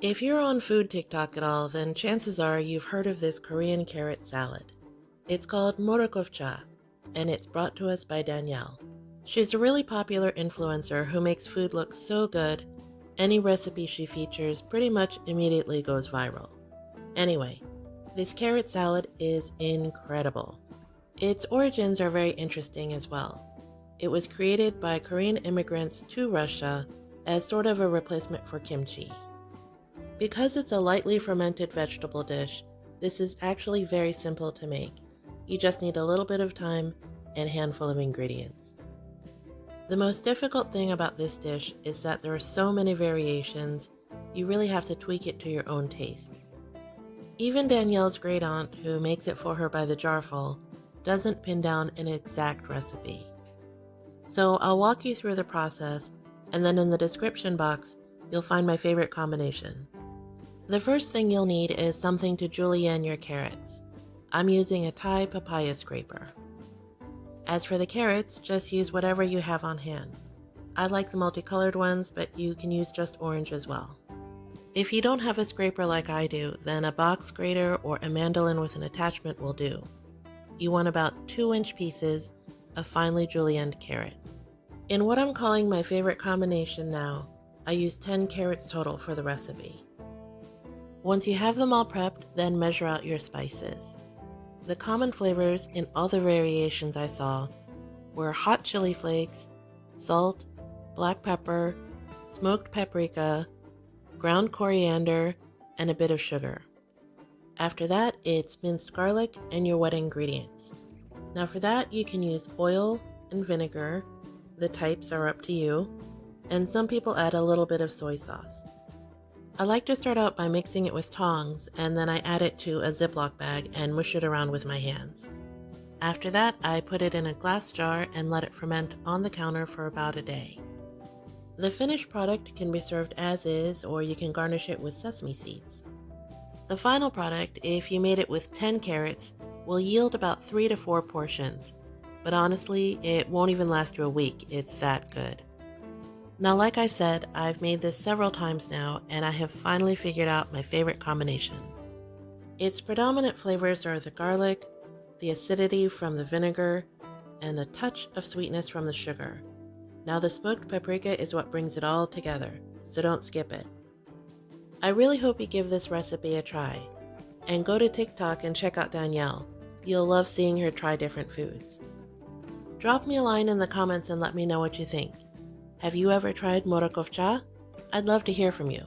If you're on food TikTok at all, then chances are you've heard of this Korean carrot salad. It's called Morokovcha, and it's brought to us by Danielle. She's a really popular influencer who makes food look so good, any recipe she features pretty much immediately goes viral. Anyway, this carrot salad is incredible. Its origins are very interesting as well. It was created by Korean immigrants to Russia as sort of a replacement for kimchi. Because it's a lightly fermented vegetable dish, this is actually very simple to make. You just need a little bit of time and a handful of ingredients. The most difficult thing about this dish is that there are so many variations, you really have to tweak it to your own taste. Even Danielle's great aunt, who makes it for her by the jarful, doesn't pin down an exact recipe. So I'll walk you through the process, and then in the description box, you'll find my favorite combination. The first thing you'll need is something to julienne your carrots. I'm using a Thai papaya scraper. As for the carrots, just use whatever you have on hand. I like the multicolored ones, but you can use just orange as well. If you don't have a scraper like I do, then a box grater or a mandolin with an attachment will do. You want about 2-inch pieces of finely julienned carrot. In what I'm calling my favorite combination now, I use 10 carrots total for the recipe. Once you have them all prepped, then measure out your spices. The common flavors in all the variations I saw were hot chili flakes, salt, black pepper, smoked paprika, ground coriander, and a bit of sugar. After that, it's minced garlic and your wet ingredients. Now for that, you can use oil and vinegar. The types are up to you, and some people add a little bit of soy sauce. I like to start out by mixing it with tongs, and then I add it to a Ziploc bag and mush it around with my hands. After that, I put it in a glass jar and let it ferment on the counter for about a day. The finished product can be served as is, or you can garnish it with sesame seeds. The final product, if you made it with 10 carrots, will yield about 3 to 4 portions, but honestly, it won't even last you a week, it's that good. Now, like I said, I've made this several times now, and I have finally figured out my favorite combination. Its predominant flavors are the garlic, the acidity from the vinegar, and a touch of sweetness from the sugar. Now, the smoked paprika is what brings it all together, so don't skip it. I really hope you give this recipe a try, and go to TikTok and check out Danielle. You'll love seeing her try different foods. Drop me a line in the comments and let me know what you think. Have you ever tried Morokovcha? I'd love to hear from you.